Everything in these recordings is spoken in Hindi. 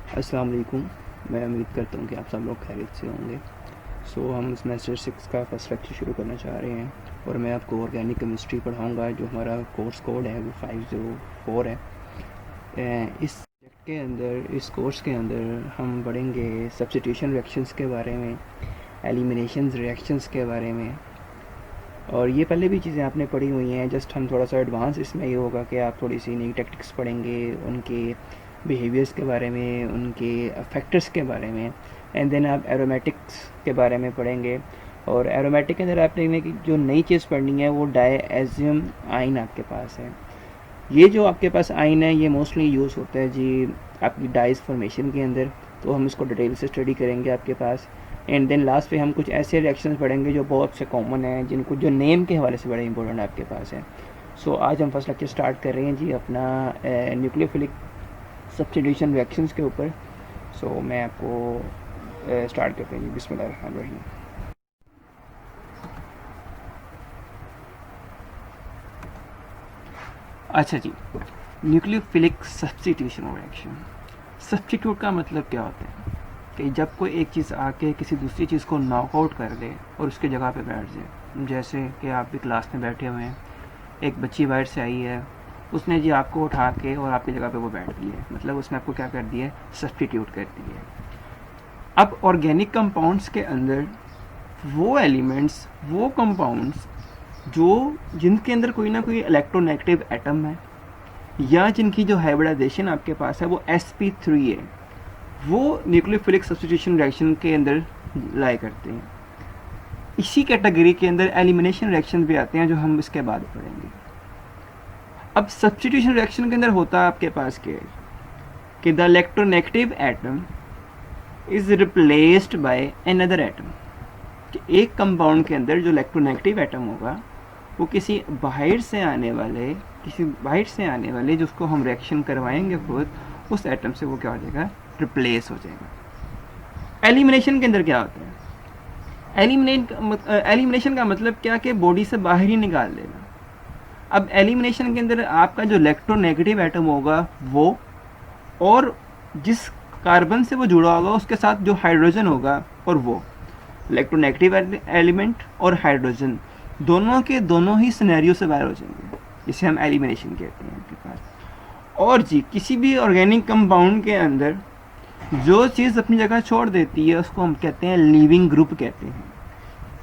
अस्सलाम वालेकुम। मैं उम्मीद करता हूँ कि आप सब लोग खैरियत से होंगे। हम सेमेस्टर 6 का फर्स्ट लेक्चर शुरू करना चाह रहे हैं और मैं आपको ऑर्गेनिक केमिस्ट्री पढ़ाऊँगा। जो हमारा कोर्स कोड है वो 504 है। इस सब्जेक्ट के अंदर, इस कोर्स के अंदर हम पढ़ेंगे सब्स्टिट्यूशन रिएक्शंस के बारे में, एलिमिनेशन रिएक्शंस के बारे में, और ये पहले भी चीज़ें आपने पढ़ी हुई हैं। जस्ट हम थोड़ा सा एडवांस इसमें ये होगा कि आप थोड़ी सी नई टेक्टिक्स पढ़ेंगे, उनके बिहेवियर्स के बारे में, उनके फैक्टर्स के बारे में, एंड देन आप एरोमेटिक्स के बारे में पढ़ेंगे। और एरोमेटिक के अंदर आपने की जो नई चीज़ पढ़नी है वो डायज़ियम आइन आपके पास है। ये जो आपके पास आइन है ये मोस्टली यूज़ होता है जी आपकी डाइस फॉर्मेशन के अंदर, तो हम इसको डिटेल से स्टडी करेंगे आपके पास। एंड देन लास्ट पे हम कुछ ऐसे रिएक्शंस पढ़ेंगे जो बहुत से कॉमन हैं, जिनको जो नेम के हवाले से बड़े इंपॉर्टेंट आपके पास है। आज हम फर्स्ट लेक्चर स्टार्ट कर रहे हैं जी अपना न्यूक्लियोफिलिक सब्स्टिट्यूशन रिएक्शंस के ऊपर। मैं आपको स्टार्ट करते हैं जी। बिस्मिल्लाहिर्रहमानिर्रहीम। अच्छा जी, न्यूक्लियोफिलिक सब्स्टिट्यूशन रिएक्शन। सब्स्टिट्यूट का मतलब क्या होता है कि जब कोई एक चीज़ आके किसी दूसरी चीज़ को नॉकआउट कर दे और उसके जगह पे बैठ जाए। जैसे कि आप भी क्लास में बैठे हुए हैं, एक बच्ची बाहर से आई है, उसने जी आपको उठा के और आपकी जगह पे वो बैठ गई है, मतलब उसने आपको क्या कर दिया है, सब्स्टिट्यूट कर दिया है। अब ऑर्गेनिक कंपाउंड्स के अंदर वो एलिमेंट्स, वो कंपाउंड्स जो जिनके अंदर कोई ना कोई इलेक्ट्रोनेगेटिव एटम है या जिनकी जो हाइब्रिडाइजेशन आपके पास है वो sp3 है, वो न्यूक्लियोफिलिक सब्स्टिट्यूशन रिएक्शन के अंदर लाई करते हैं। इसी कैटेगरी के अंदर एलिमिनेशन रिएक्शन भी आते हैं जो हम इसके बाद पढ़ेंगे। अब सब्स्टिट्यूशन रिएक्शन के अंदर होता है आपके पास क्या है कि the electronegative atom is replaced by another atom, कि एक कंपाउंड के अंदर जो इलेक्ट्रोनेगेटिव एटम होगा वो किसी बाहर से आने वाले जिसको हम रिएक्शन करवाएंगे खुद, उस एटम से वो क्या हो जाएगा, रिप्लेस हो जाएगा। एलिमिनेशन के अंदर क्या होता है, एलिमिनेशन का मतलब क्या कि बॉडी से बाहर ही निकाल देना। अब एलिमिनेशन के अंदर आपका जो इलेक्ट्रोनेगेटिव एटम होगा वो, और जिस कार्बन से वो जुड़ा होगा उसके साथ जो हाइड्रोजन होगा, और वो इलेक्ट्रोनेगेटिव एलिमेंट और हाइड्रोजन दोनों के दोनों ही सिनेरियो से बाहर हो जाएंगे, जिसे हम एलिमिनेशन कहते हैं आपके पास। और जी किसी भी ऑर्गेनिक कंपाउंड के अंदर जो चीज़ अपनी जगह छोड़ देती है उसको हम कहते हैं लिविंग ग्रुप कहते हैं।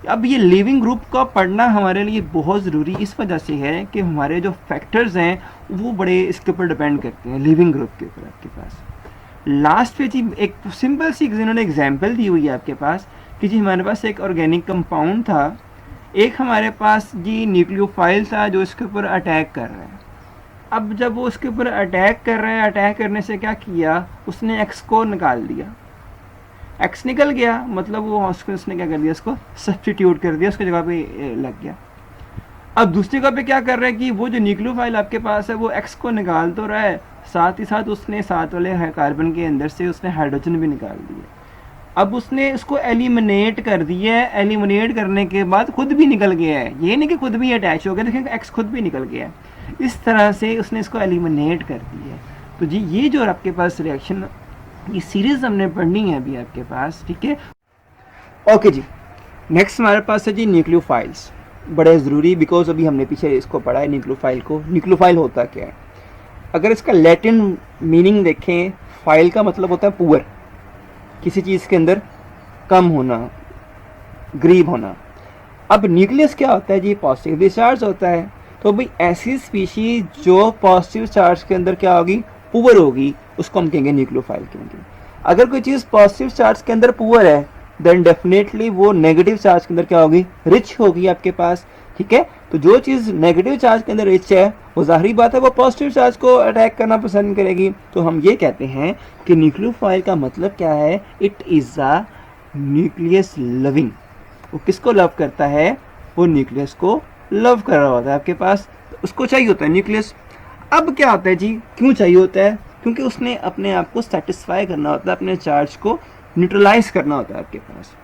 अब ये लिविंग ग्रुप का पढ़ना हमारे लिए बहुत ज़रूरी इस वजह से है कि हमारे जो फैक्टर्स हैं वो बड़े इसके ऊपर डिपेंड करते हैं, लिविंग ग्रुप के ऊपर। आपके पास लास्ट पे जी एक सिंपल सी इन्होंने एग्जाम्पल दी हुई है आपके पास कि जी हमारे पास एक ऑर्गेनिक कंपाउंड था, एक हमारे पास जी न्यूक्लियोफाइल था जो इसके ऊपर अटैक कर रहा है। अब जब वो उसके ऊपर अटैक कर रहा है, अटैक करने से क्या किया, उसने एक्स को निकाल दिया। एक्स निकल गया मतलब वो उसने क्या कर दिया, उसको सब्स्टिट्यूट कर दिया, उसकी जगह पे लग गया। अब दूसरी जगह पे क्या कर रहा है कि वो जो न्यूक्लियोफाइल आपके पास है वो एक्स को निकाल तो रहा है, साथ ही साथ उसने साथ वाले कार्बन के अंदर से उसने हाइड्रोजन भी निकाल दिया। अब उसने इसको एलिमिनेट कर दिया है, एलिमिनेट करने के बाद खुद भी निकल गया है। ये नहीं कि खुद भी अटैच हो गया, देखें एक्स खुद भी निकल गया है। इस तरह से उसने इसको एलिमिनेट कर दिया है। तो जी ये जो आपके पास रिएक्शन, ये सीरीज हमने पढ़नी है अभी आपके पास, ठीक है। ओके जी, नेक्स्ट हमारे पास है जी न्यूक्लियोफाइल्स। बड़े ज़रूरी, बिकॉज अभी हमने पीछे इसको पढ़ा है न्यूक्लियोफाइल को। न्यूक्लियोफाइल होता क्या है, अगर इसका लैटिन मीनिंग देखें, फाइल का मतलब होता है पुअर, किसी चीज़ के अंदर कम होना, गरीब होना। अब न्यूक्लियस क्या होता है जी, पॉजिटिवली चार्ज होता है। तो भाई ऐसी स्पीशीज जो पॉजिटिव चार्ज के अंदर क्या होगी, पुअर होगी, उसको हम कहेंगे न्यूक्लियोफाइल कहेंगे। अगर कोई चीज़ पॉजिटिव चार्ज के अंदर पुअर है देन डेफिनेटली वो नेगेटिव चार्ज के अंदर क्या होगी, रिच होगी आपके पास, ठीक है। तो जो चीज़ नेगेटिव चार्ज के अंदर रिच है वो जाहिर बात है वो पॉजिटिव चार्ज को अटैक करना पसंद करेगी। तो हम ये कहते हैं कि न्यूक्लियोफाइल का मतलब क्या है, it is a nucleus loving. वो किसको लव करता है, वो न्यूक्लियस को लव कर रहा होता है आपके पास, तो उसको चाहिए होता है न्यूक्लियस। अब क्या होता है जी, क्यों चाहिए होता है, क्योंकि उसने अपने आप को सेटिस्फाई करना होता है, अपने चार्ज को न्यूट्रलाइज करना होता है आपके पास।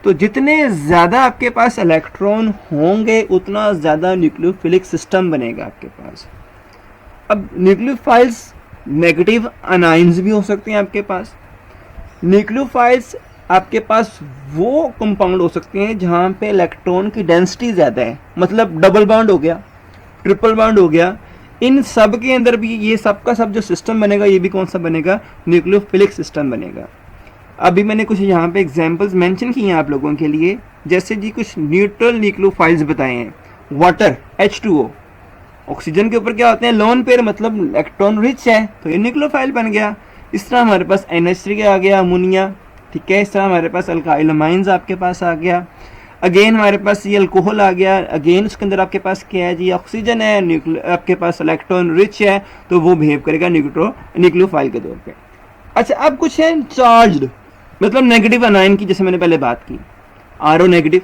तो जितने ज़्यादा आपके पास इलेक्ट्रॉन होंगे उतना ज़्यादा न्यूक्लियोफिलिक सिस्टम बनेगा आपके पास। अब न्यूक्लियोफाइल्स नेगेटिव अनाइंस भी हो सकते हैं आपके पास। न्यूक्लियोफाइल्स आपके पास वो कंपाउंड हो सकते हैं जहाँ पे इलेक्ट्रॉन की डेंसिटी ज़्यादा है, मतलब डबल बॉन्ड हो गया, ट्रिपल बॉन्ड हो गया। इन सब के अंदर भी ये सब का सब जो सिस्टम बनेगा, ये भी कौन सा बनेगा, न्यूक्लियोफिलिक सिस्टम बनेगा। अभी मैंने कुछ यहाँ पे एग्जांपल्स मेंशन किए हैं आप लोगों के लिए, जैसे जी कुछ न्यूट्रल न्यूक्लियोफाइल्स बताए हैं। वाटर H2O, ऑक्सीजन के ऊपर क्या होते हैं, लोन पेयर, मतलब इलेक्ट्रॉन रिच है, तो ये न्यूक्लियोफाइल बन गया। इस तरह हमारे पास NH3 आ गया, अमोनिया, ठीक है। इस तरह हमारे पास अल्काइल अमाइंस आपके पास आ गया। अगेन हमारे पास ये अल्कोहल आ गया, अगेन उसके अंदर आपके पास क्या है जी, ऑक्सीजन है, आपके पास इलेक्ट्रॉन रिच है, तो वो बिहेव करेगा न्यूक्लियोफाइल के तौर पे। अच्छा, अब कुछ है चार्ज्ड, मतलब नेगेटिव अनायन की, जैसे मैंने पहले बात की, RO नेगेटिव,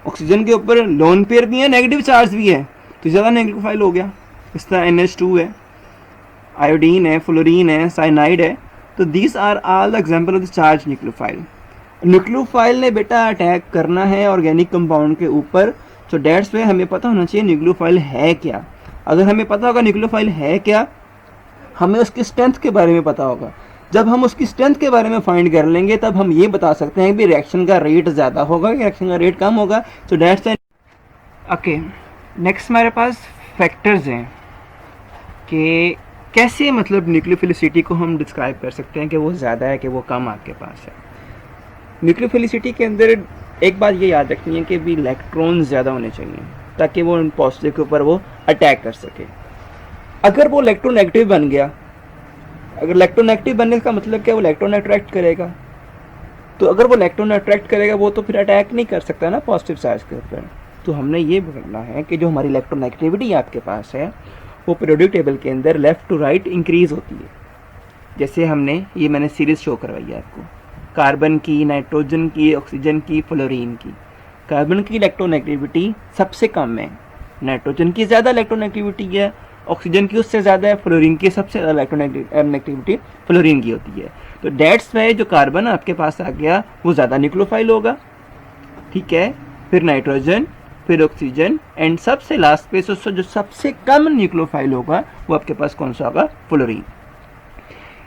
ऑक्सीजन के ऊपर लोन पेयर भी है, नेगेटिव चार्ज भी है, तो ज़्यादा न्यूक्लियोफाइल हो गया। इस तरह NH2 है, आयोडीन है, फ्लोरीन है, साइनाइड है, तो these are all example of the charge nucleophile. Nucleophile ने बेटा अटैक करना है ऑर्गेनिक कंपाउंड के ऊपर, तो डेट्स वे हमें पता होना चाहिए न्यूक्लियोफाइल है क्या। अगर हमें पता होगा न्यूक्लियोफाइल है क्या, हमें उसकी स्ट्रेंथ के बारे में पता होगा। जब हम उसकी स्ट्रेंथ के बारे में फाइंड कर लेंगे, तब हम ये बता सकते हैं कि रिएक्शन का रेट ज़्यादा होगा, रिएक्शन का रेट कम होगा। तो डेट्स ओके। नेक्स्ट हमारे पास फैक्टर्स हैं कि कैसे, मतलब न्यूक्लियोफिलिसिटी को हम डिस्क्राइब कर सकते हैं कि वो ज़्यादा है कि वो कम आपके पास है। न्यूक्लियोफिलिसिटी के अंदर एक बात ये याद रखनी है कि भी इलेक्ट्रॉन ज़्यादा होने चाहिए ताकि वो पॉजिटिव के ऊपर वो अटैक कर सके। अगर वो इलेक्ट्रोनेगेटिव बन गया, अगर इलेक्ट्रोनेगेटिव बनने का मतलब क्या, वो इलेक्ट्रॉन अट्रैक्ट करेगा, तो अगर वो इलेक्ट्रॉन अट्रैक्ट करेगा वो तो फिर अटैक नहीं कर सकता ना पॉजिटिव चार्ज के ऊपर। तो हमने ये बोलना है कि जो हमारी इलेक्ट्रोनेगेटिविटी आपके पास है वो पीरियोडिक टेबल के अंदर लेफ्ट टू राइट इंक्रीज होती है। जैसे हमने ये मैंने सीरीज शो करवाई है आपको, कार्बन की, नाइट्रोजन की, ऑक्सीजन की, फ्लोरीन की। कार्बन की इलेक्ट्रोनेगेटिविटी सबसे कम है, नाइट्रोजन की ज़्यादा इलेक्ट्रोनेगेटिविटी है, ऑक्सीजन की उससे ज़्यादा है, फ्लोरीन की सबसे ज़्यादा इलेक्ट्रोनेगेटिविटी फ्लोरीन की होती है। तो डेट्स वाई जो कार्बन आपके पास आ गया वो ज़्यादा न्यूक्लियोफाइल होगा, ठीक है, फिर नाइट्रोजन, फिर ऑक्सीजन, एंड सबसे लास्ट पे जो सबसे कम न्यूक्लियोफाइल होगा वो आपके पास कौन सा होगा, फ्लोरीन।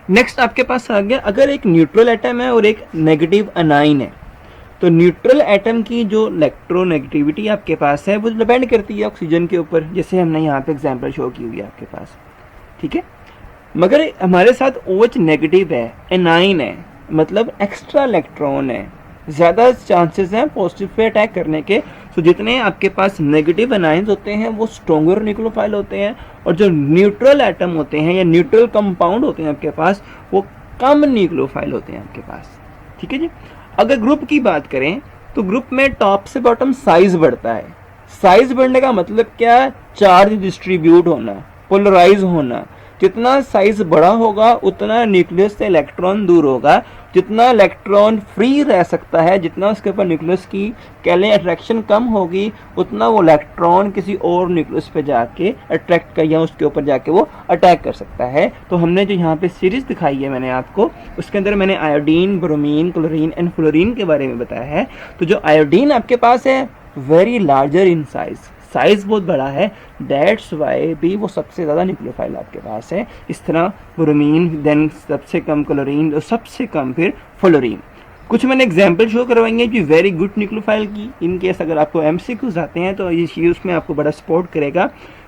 नेक्स्ट आपके पास आ गया, अगर एक न्यूट्रल एटम है और एक नेगेटिव अनाइन है, तो न्यूट्रल एटम की जो इलेक्ट्रोनेगेटिविटी आपके पास है वो डिपेंड करती है ऑक्सीजन के ऊपर, जैसे हमने यहाँ पे एग्जांपल शो की हुई है आपके पास, ठीक है। मगर हमारे साथ OH नेगेटिव है, एनाइन है, मतलब एक्स्ट्रा इलेक्ट्रॉन है, ज़्यादा चांसेस हैं पॉजिटिव पे अटैक करने के। तो जितने आपके पास नेगेटिव अनाइंस होते हैं वो स्ट्रॉन्गर न्यूक्लियोफाइल होते हैं, और जो न्यूट्रल एटम होते हैं या न्यूट्रल कंपाउंड होते हैं आपके पास वो कम न्यूक्लियोफाइल होते हैं आपके पास, ठीक है जी। अगर ग्रुप की बात करें तो ग्रुप में टॉप से बॉटम साइज बढ़ता है। साइज बढ़ने का मतलब क्या, चार्ज डिस्ट्रीब्यूट होना, पोलराइज होना। जितना साइज बड़ा होगा उतना न्यूक्लियस से इलेक्ट्रॉन दूर होगा, जितना इलेक्ट्रॉन फ्री रह सकता है, जितना उसके ऊपर न्यूक्लियस की कह लें अट्रैक्शन कम होगी, उतना वो इलेक्ट्रॉन किसी और न्यूक्लियस पे जाके अट्रैक्ट कर या उसके ऊपर जाके वो अटैक कर सकता है। तो हमने जो यहाँ पे सीरीज दिखाई है मैंने आपको, उसके अंदर मैंने iodine, bromine, chlorine and fluorine के बारे में बताया है। तो जो आयोडीन आपके पास है वेरी लार्जर इन साइज बहुत बड़ा है, डेट्स वाई भी वो सबसे ज़्यादा न्यूक्लियोफाइल आपके पास है। इस तरह ब्रोमीन, देन सबसे कम क्लोरीन और सबसे कम फिर फ्लोरीन। कुछ मैंने एग्जांपल शो करवाएंगे जो वेरी गुड न्यूक्लियोफाइल की, इन केस अगर आपको MCQs आते हैं तो ये उसमें आपको बड़ा सपोर्ट करेगा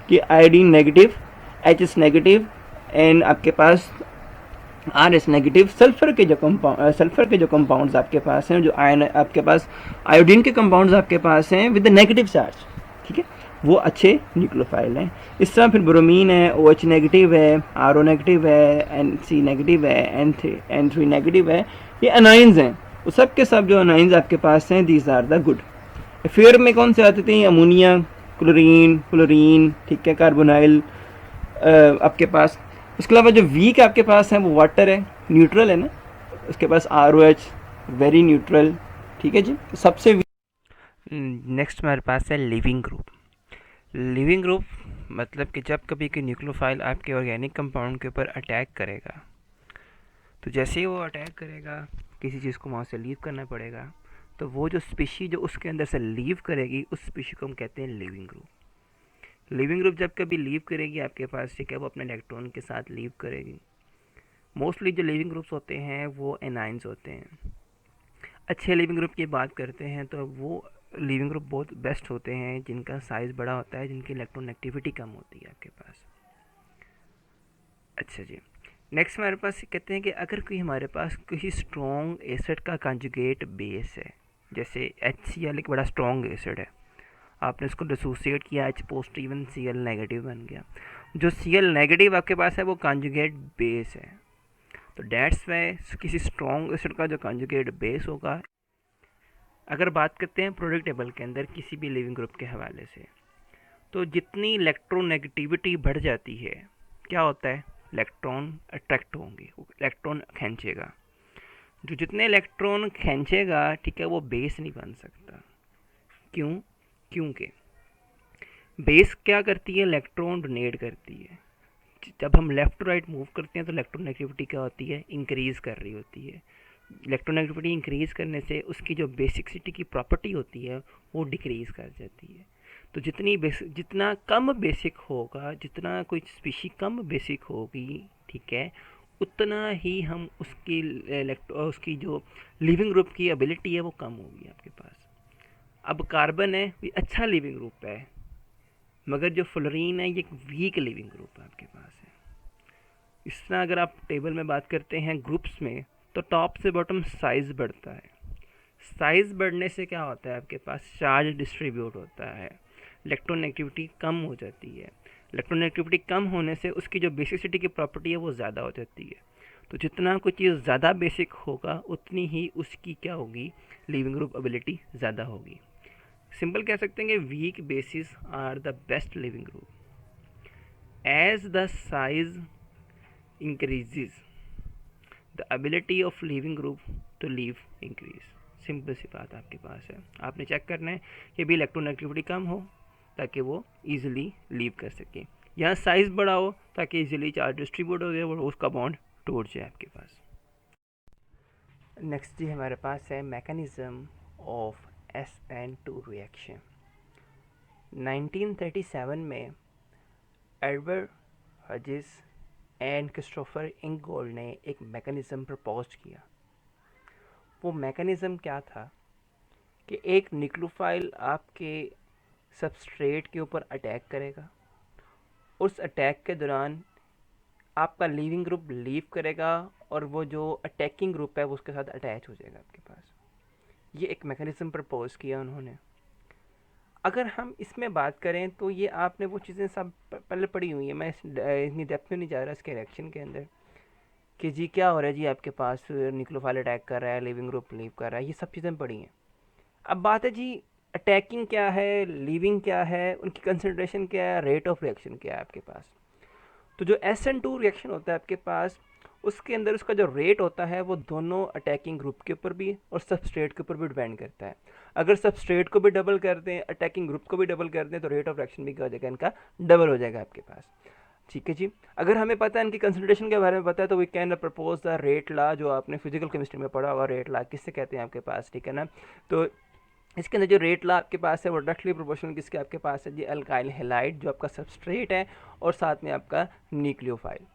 कि iodine negative, HS negative and आपके पास RS नेगेटिव। सल्फर के जो कंपाउंड्स आपके पास हैं, जो आयन आपके पास आयोडीन के कंपाउंड्स आपके पास हैं विद नेगेटिव चार्ज, ठीक है, वो अच्छे न्यूक्लियोफाइल हैं। इस तरह फिर ब्रोमीन है, OH नेगेटिव है, RO नेगेटिव है, NC नेगेटिव है, N3 नेगेटिव है, ये अनाइंस हैं। वो सब के सब जो अनाइंस आपके पास हैं दीज आर द गुड। फिर में कौन से आते थे, अमोनिया, क्लोरीन, फ्लोरीन, ठीक है, कार्बोनाइल आपके पास। उसके अलावा जो वीक आपके पास है वो वाटर है, न्यूट्रल है ना, उसके पास ROH वेरी न्यूट्रल, ठीक है जी, सबसे। नेक्स्ट हमारे पास है लिविंग ग्रुप। लिविंग ग्रुप मतलब कि जब कभी कोई न्यूक्लियोफाइल आपके ऑर्गेनिक कंपाउंड के ऊपर अटैक करेगा, तो जैसे ही वो अटैक करेगा किसी चीज़ को वहाँ से लीव करना पड़ेगा, तो वो जो स्पीशी जो उसके अंदर से लीव करेगी उस स्पीशी को हम कहते हैं लिविंग ग्रुप। लिविंग ग्रुप जब कभी लीव करेगी आपके पास, ठीक है, वो अपने इलेक्ट्रॉन के साथ लीव करेगी, मोस्टली जो लिविंग ग्रुप्स होते हैं वो एनाइंस होते हैं। अच्छे लिविंग ग्रुप की बात करते हैं तो वो लिविंग ग्रुप बहुत बेस्ट होते हैं जिनका साइज़ बड़ा होता है, जिनकी इलेक्ट्रोनेगेटिविटी कम होती है आपके पास। अच्छा जी, नेक्स्ट हमारे पास कहते हैं कि अगर कोई हमारे पास किसी स्ट्रॉन्ग एसिड का कंजुगेट बेस है, जैसे HCl एक बड़ा स्ट्रॉन्ग एसिड है, आपने इसको डिसोसिएट किया, H positive and Cl negative बन गया। जो Cl नेगेटिव आपके पास है वो कंजुगेट बेस है, तो डेट्स वाई किसी स्ट्रॉन्ग एसिड का जो कंजुगेट बेस होगा। अगर बात करते हैं प्रोडक्ट टेबल के अंदर किसी भी लिविंग ग्रुप के हवाले से, तो जितनी इलेक्ट्रोनेगेटिविटी बढ़ जाती है, क्या होता है, इलेक्ट्रॉन अट्रैक्ट होंगे, इलेक्ट्रॉन खींचेगा। जो जितने इलेक्ट्रॉन खींचेगा, ठीक है, वो बेस नहीं बन सकता। क्यों? क्योंकि बेस क्या करती है, इलेक्ट्रॉन डोनेट करती है। जब हम लेफ़्ट टू राइट मूव करते हैं तो इलेक्ट्रोनेगेटिविटी क्या होती है, इंक्रीज़ कर रही होती है। इलेक्ट्रोनेगेटिविटी इंक्रीज़ करने से उसकी जो बेसिसिटी की प्रॉपर्टी होती है वो डिक्रीज़ कर जाती है। तो जितना कम बेसिक होगा, जितना कोई स्पीशी कम बेसिक होगी, ठीक है, उतना ही हम उसकी जो लिविंग ग्रुप की एबिलिटी है वो कम होगी आपके पास। अब कार्बन है, ये अच्छा लिविंग ग्रुप है, मगर जो फ्लोरीन है ये एक वीक लिविंग ग्रुप है आपके पास है। इस तरह अगर आप टेबल में बात करते हैं ग्रुप्स में, तो टॉप से बॉटम साइज़ बढ़ता है। साइज़ बढ़ने से क्या होता है, आपके पास चार्ज डिस्ट्रीब्यूट होता है, इलेक्ट्रोनेगेटिविटी कम हो जाती है। इलेक्ट्रोनेगेटिविटी कम होने से उसकी जो बेसिसिटी की प्रॉपर्टी है वो ज़्यादा हो जाती है। तो जितना कोई चीज़ ज़्यादा बेसिक होगा उतनी ही उसकी क्या होगी, लिविंग ग्रुप एबिलिटी ज़्यादा होगी। सिंपल कह सकते हैं कि weak bases are the best leaving group. As the size increases the ability of leaving group to leave increase. Simple सी बात आपके पास है, आपने चेक करना है कि भी इलेक्ट्रोनेगेटिविटी कम हो ताकि वो ईजिली लीव कर सके, यहाँ साइज़ बड़ा हो ताकि ईजिली चार्ज डिस्ट्रीब्यूट हो जाए और उसका बॉन्ड टूट जाए आपके पास। नेक्स्ट जी हमारे पास है मैकेनिज्म ऑफ SN2 रिएक्शन। 1937 में एडवर्ड हजिस एंड क्रिस्टोफर इंगोल्ड ने एक मैकेनिज़्म प्रपोज किया। वो मैकेनिज़्म क्या था कि एक न्यूक्लियोफाइल आपके सबस्ट्रेट के ऊपर अटैक करेगा, उस अटैक के दौरान आपका लिविंग ग्रुप लीव करेगा और वो जो अटैकिंग ग्रुप है वो उसके साथ अटैच हो जाएगा आपके पास। ये एक मैकेनिज़्म प्रपोज किया उन्होंने। अगर हम इसमें बात करें तो ये आपने वो चीज़ें सब पहले पढ़ी हुई है, मैं इतनी डेप्थ में नहीं जा रहा इसके रिएक्शन के अंदर कि जी क्या हो रहा है जी आपके पास, न्यूक्लियोफाइल अटैक कर रहा है, लिविंग ग्रुप लीव कर रहा है, ये सब चीज़ें पढ़ी हैं। अब बात है जी अटैकिंग क्या है, लीविंग क्या है, उनकी कंसंट्रेशन क्या है, रेट ऑफ रिएक्शन क्या है आपके पास। तो जो SN2 रिएक्शन होता है आपके पास, उसके अंदर उसका जो रेट होता है वो दोनों अटैकिंग ग्रुप के ऊपर भी और सबस्ट्रेट के ऊपर भी डिपेंड करता है। अगर सबस्ट्रेट को भी डबल कर दें, अटैकिंग ग्रुप को भी डबल कर दें, तो रेट ऑफ रिएक्शन भी क्या हो जाएगा, इनका डबल हो जाएगा आपके पास। ठीक है जी, अगर हमें पता है इनकी कंसंट्रेशन के बारे में पता है तो we can propose the rate law, जो आपने फिजिकल केमिस्ट्री में पढ़ा होगा, रेट लॉ किससे कहते हैं आपके पास, ठीक है ना। तो इसके अंदर जो रेट लॉ आपके पास है वो डायरेक्टली प्रोपोर्शनल किसके आपके पास है जी, अल्काइल हैलाइड जो आपका सबस्ट्रेट है और साथ में आपका न्यूक्लियोफाइल।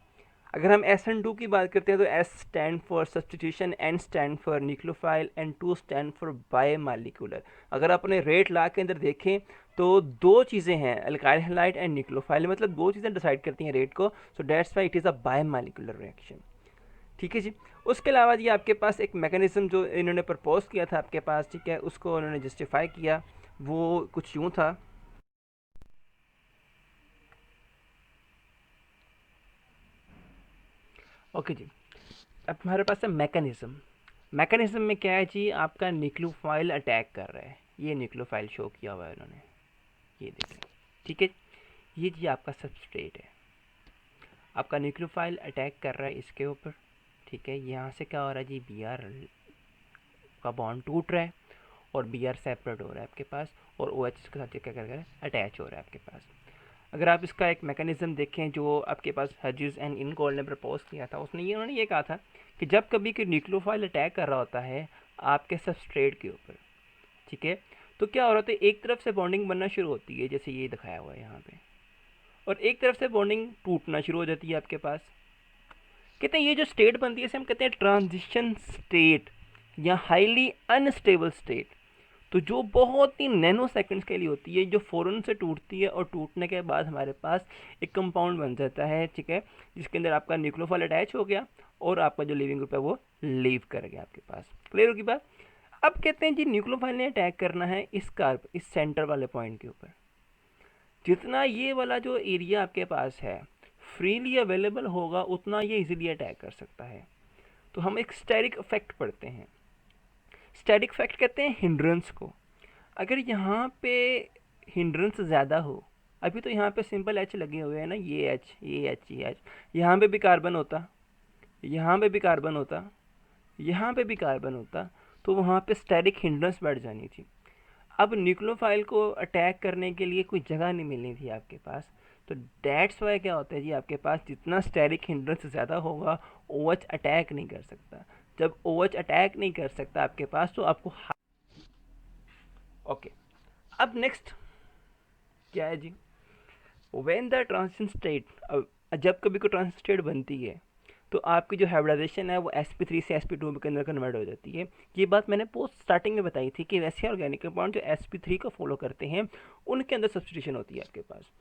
अगर हम SN2 की बात करते हैं तो S stand for substitution, N stand for nucleophile and 2 stand for biomolecular. अगर अपने रेट लॉ के अंदर देखें तो दो चीज़ें हैं, अल्काइल हैलाइड एंड न्यूक्लियोफाइल, मतलब दो चीज़ें डिसाइड करती हैं रेट को, so that's why it is a biomolecular reaction. ठीक है जी, उसके अलावा जी आपके पास एक मैकेनिज्म जो इन्होंने प्रपोज किया था आपके पास, ठीक है, उसको उन्होंने जस्टिफाई किया, वो कुछ यूँ था। ओके जी, अब हमारे पास है मैकेनिज्म। मैकेनिज्म में क्या है जी, आपका न्यूक्लियोफाइल अटैक कर रहा है, ये न्यूक्लियोफाइल शो किया हुआ है उन्होंने, ये देखें, ठीक है। ये जी आपका सबस्ट्रेट है, आपका न्यूक्लियोफाइल अटैक कर रहा है इसके ऊपर, ठीक है। यहाँ से क्या हो रहा है जी, Br का बॉन्ड टूट रहा है और Br सेपरेट हो रहा है आपके पास, और OH के साथ क्या कर रहा है, अटैच हो रहा है आपके पास। अगर आप इसका एक मैकेनिज्म देखें जो आपके पास हजिस एंड इनगोल्ड ने प्रपोज किया था, उन्होंने ये कहा था कि जब कभी कोई न्यूक्लियोफाइल अटैक कर रहा होता है आपके सबस्ट्रेट के ऊपर, ठीक है, तो क्या हो रहा होता है, एक तरफ से बॉन्डिंग बनना शुरू होती है जैसे ये दिखाया हुआ है यहाँ पे, और एक तरफ से बॉन्डिंग टूटना शुरू हो जाती है आपके पास। कहते हैं ये जो स्टेट बनती है इसे हम कहते हैं ट्रांजिशन स्टेट या हाईली अनस्टेबल स्टेट। तो जो बहुत ही नैनो सेकंड्स के लिए होती है, जो फ़ौरन से टूटती है और टूटने के बाद हमारे पास एक कंपाउंड बन जाता है, ठीक है, जिसके अंदर आपका न्यूक्लियोफाइल अटैच हो गया और आपका जो लिविंग ग्रुप है वो लीव कर गया आपके पास। क्लियर होगी बात। अब कहते हैं जी न्यूक्लियोफाइल ने अटैक करना है इस सेंटर वाले पॉइंट के ऊपर। जितना ये वाला जो एरिया आपके पास है फ्रीली अवेलेबल होगा उतना ये इजीली अटैक कर सकता है। तो हम एक स्टेरिक इफेक्ट पढ़ते हैं। स्टेरिक इफेक्ट कहते हैं हिंड्रेंस को। अगर यहाँ पे हिंड्रेंस ज़्यादा हो, अभी तो यहाँ पे सिंपल एच लगे हुए हैं ना, ये एच, यहाँ पे भी कार्बन होता, यहाँ पे भी कार्बन होता, यहाँ पे भी कार्बन होता, तो वहाँ पे स्टेरिक हिंड्रेंस बढ़ जानी थी। अब न्यूक्लियोफाइल को अटैक करने के लिए कोई जगह नहीं मिलनी थी आपके पास। तो डेट्स वाई क्या होता है जी, आपके पास जितना स्टेरिक हिंड्रेंस ज़्यादा होगा OH अटैक नहीं कर सकता। जब OH अटैक नहीं कर सकता आपके पास तो आपको ओके। अब नेक्स्ट क्या है जी, व्हेन द ट्रांजिशन स्टेट, जब कभी कोई ट्रांजिशन स्टेट बनती है तो आपकी जो हाइब्रिडाइजेशन है वो sp3 से sp2 के अंदर कन्वर्ट हो जाती है। ये बात मैंने पोस्ट स्टार्टिंग में बताई थी कि वैसे ऑर्गेनिक कंपाउंड जो sp3 को फॉलो करते हैं उनके अंदर सब्स्टिट्यूशन होती है आपके पास।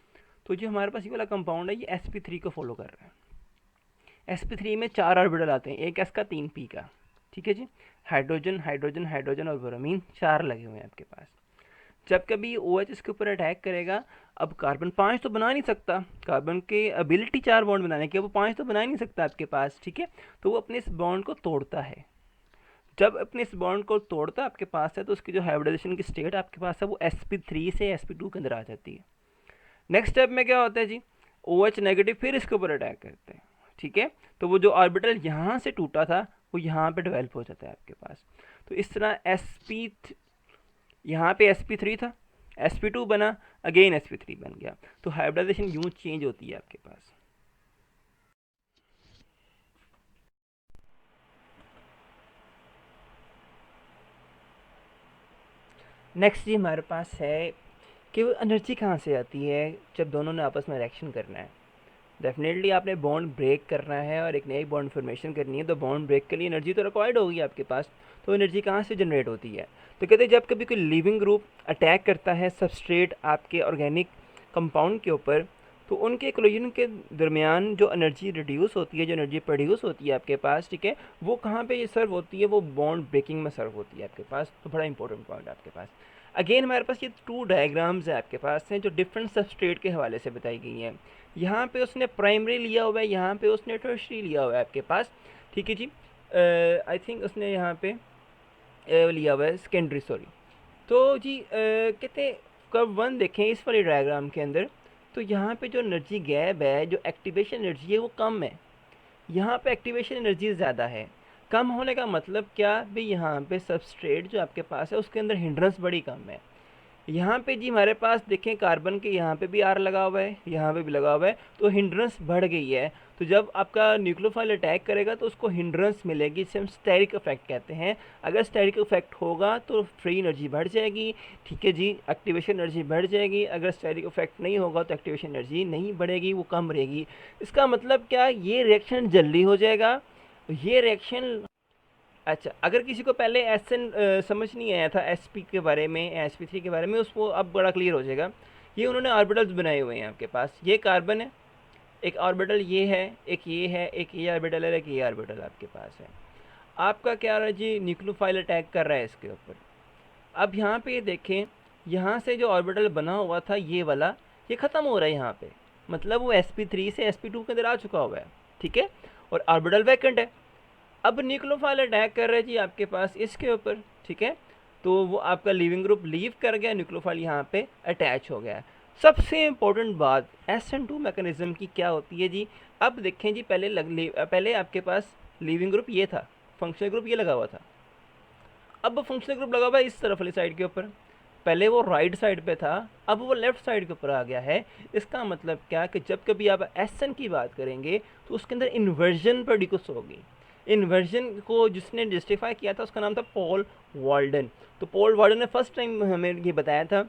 तो जो हमारे पास ये वाला कंपाउंड है ये sp3 को फॉलो कर रहा है। sp3 में 4 ऑर्बिटल आते हैं, एक s का 3 p का, ठीक है जी। हाइड्रोजन हाइड्रोजन हाइड्रोजन और ब्रोमीन 4 लगे हुए हैं आपके पास। जब कभी OH इसके ऊपर अटैक करेगा, अब कार्बन 5 तो बना नहीं सकता, कार्बन के एबिलिटी 4 बॉन्ड बनाने की, वो 5 तो बना ही नहीं सकता आपके पास, ठीक है। तो वो अपने इस बॉन्ड को तोड़ता है। जब अपने इस बॉन्ड को तोड़ता आपके पास है तो उसकी जो हाइब्रिडाइजेशन की स्टेट आपके पास है वो sp3 से sp2 के अंदर आ जाती है। नेक्स्ट स्टेप में क्या होता है जी, OH नेगेटिव फिर इसके ऊपर अटैक करते हैं, ठीक है। तो वो जो ऑर्बिटल यहाँ से टूटा था वो यहाँ पे डेवलप हो जाता है आपके पास। तो इस तरह यहाँ पे sp3 था, sp2 बना, अगेन sp3 बन गया। तो हाइब्रिडाइजेशन यूं चेंज होती है आपके पास। नेक्स्ट जी हमारे पास है कि वो एनर्जी कहाँ से आती है जब दोनों ने आपस में रिएक्शन करना है। डेफिनेटली आपने बॉन्ड ब्रेक करना है और एक नई बॉन्ड फॉर्मेशन करनी है, तो बॉन्ड ब्रेक के लिए एनर्जी तो रिक्वायर्ड होगी आपके पास। तो एनर्जी कहाँ से जनरेट होती है, तो कहते हैं जब कभी कोई लिविंग ग्रुप अटैक करता है सबस्ट्रेट आपके ऑर्गेनिक कंपाउंड के ऊपर, तो उनके कोलिजन के दरमियान जो एनर्जी रिड्यूस होती है, जो एनर्जी प्रोड्यूस होती है आपके पास, ठीक है, वो कहाँ पे ये सर्व होती है, वो बॉन्ड ब्रेकिंग में सर्व होती है आपके पास। तो बड़ा इंपॉर्टेंट पॉइंट आपके पास। अगेन हमारे पास ये 2 डायग्राम्स है आपके पास हैं जो डिफरेंट सबस्ट्रेट के हवाले से बताई गई हैं। यहाँ पे उसने प्राइमरी लिया हुआ है, यहाँ पे उसने टर्शरी लिया हुआ है आपके पास, ठीक है जी। आई थिंक उसने यहाँ पे लिया हुआ है सेकेंडरी, सॉरी। तो जी कहते कर्व 1 देखें इस वाले डायग्राम के अंदर, तो यहाँ पे जो एनर्जी गैप है, जो एक्टिवेशन एनर्जी है वो कम है, यहाँ पे एक्टिवेशन एनर्जी ज़्यादा है। कम होने का मतलब क्या भी, यहाँ पे सबस्ट्रेट जो आपके पास है उसके अंदर हिंड्रेंस बड़ी कम है। यहाँ पे जी हमारे पास देखें कार्बन के यहाँ पे भी R लगा हुआ है, यहाँ पे भी लगा हुआ है, तो हिंड्रेंस बढ़ गई है। तो जब आपका न्यूक्लियोफाइल अटैक करेगा तो उसको हिंड्रेंस मिलेगी, जिसे हम स्टेरिक इफेक्ट कहते हैं। अगर स्टेरिक इफेक्ट होगा तो फ्री एनर्जी बढ़ जाएगी, ठीक है जी, एक्टिवेशन एनर्जी बढ़ जाएगी। अगर स्टेरिक इफेक्ट नहीं होगा तो एक्टिवेशन एनर्जी नहीं बढ़ेगी, वो कम रहेगी। इसका मतलब क्या, ये रिएक्शन जल्दी हो जाएगा, ये रिएक्शन। अच्छा, अगर किसी को पहले एसएन समझ नहीं आया था sp के बारे में, sp3 के बारे में, उसको अब बड़ा क्लियर हो जाएगा। ये उन्होंने ऑर्बिटल्स बनाए हुए हैं आपके पास। ये कार्बन है, एक ऑर्बिटल ये है, एक ये है, एक ये ऑर्बिटल है, एक ये ऑर्बिटल आपके पास है। आपका क्या रहा जी, न्यूक्लियोफाइल अटैक कर रहा है इसके ऊपर। अब यहाँ पे ये देखें, यहाँ से जो ऑर्बिटल बना हुआ था ये वाला, ये ख़त्म हो रहा है यहाँ पे, मतलब वो sp3 से sp2 के अंदर आ चुका हुआ है, ठीक है, और ऑर्बिटल वैकेंट है। अब न्यूक्लियोफाइल अटैक कर रहा है जी आपके पास इसके ऊपर, ठीक है, तो वो आपका लिविंग ग्रुप लीव कर गया, न्यूक्लियोफाइल यहाँ पे अटैच हो गया। सबसे इम्पोर्टेंट बात SN2 मैकेनिज्म की क्या होती है जी। अब देखें जी, पहले आपके पास लिविंग ग्रुप ये था, फंक्शनल ग्रुप ये लगा हुआ था। अब फंक्शनल ग्रुप लगा हुआ है इस तरफ वाली साइड के ऊपर, पहले वो राइट साइड पे था, अब वो लेफ्ट साइड के ऊपर आ गया है। इसका मतलब क्या कि जब कभी आप SN की बात करेंगे तो उसके अंदर इन्वर्जन प्रोड्यूस होगी। इन्वर्जन को जिसने जस्टिफाई किया था उसका नाम था पॉल वाल्डन। तो पॉल वाल्डन ने फर्स्ट टाइम हमें ये बताया था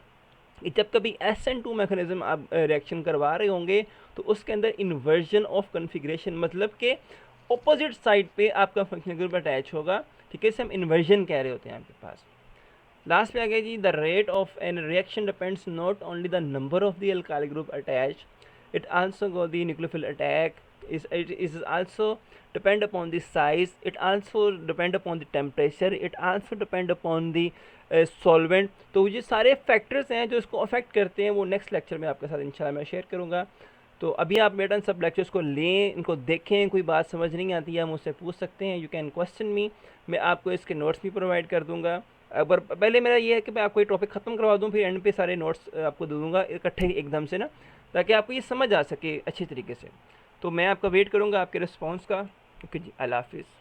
कि जब कभी SN2 मैकेनिज्म आप रिएक्शन करवा रहे होंगे तो उसके अंदर इन्वर्जन ऑफ कन्फिग्रेशन, मतलब कि ऑपोजिट साइड पे आपका फंक्शनल ग्रुप अटैच होगा, ठीक है, इसे हम इन्वर्जन कह रहे होते हैं आपके पास। लास्ट पे आ गया जी, the rate of an reaction depends not only the number of the alkyl group attach, it also go the nucleophile attack is also depend upon the size, it also depend upon the temperature, it also depend upon the solvent। तो ये सारे फैक्टर्स हैं जो इसको अफेक्ट करते हैं, वो नेक्स्ट लेक्चर में आपके साथ इंशाल्लाह मैं शेयर करूँगा। तो अभी आप मेरा सब लेक्चर्स को लें, इनको देखें, कोई बात समझ नहीं आती है मुझसे पूछ सकते हैं, यू कैन क्वेश्चन मी, मैं आपको इसके नोट्स भी प्रोवाइड कर दूँगा। अगर पहले मेरा ये है कि मैं आपको ये टॉपिक ख़त्म करवा दूँ, फिर एंड पे सारे नोट्स आपको दे दूँगा इकट्ठे एकदम से ना, ताकि आपको ये समझ आ सके अच्छी तरीके से। तो मैं आपका वेट करूँगा आपके रिस्पॉन्स का। ओके जी, अल्लाह हाफिज़।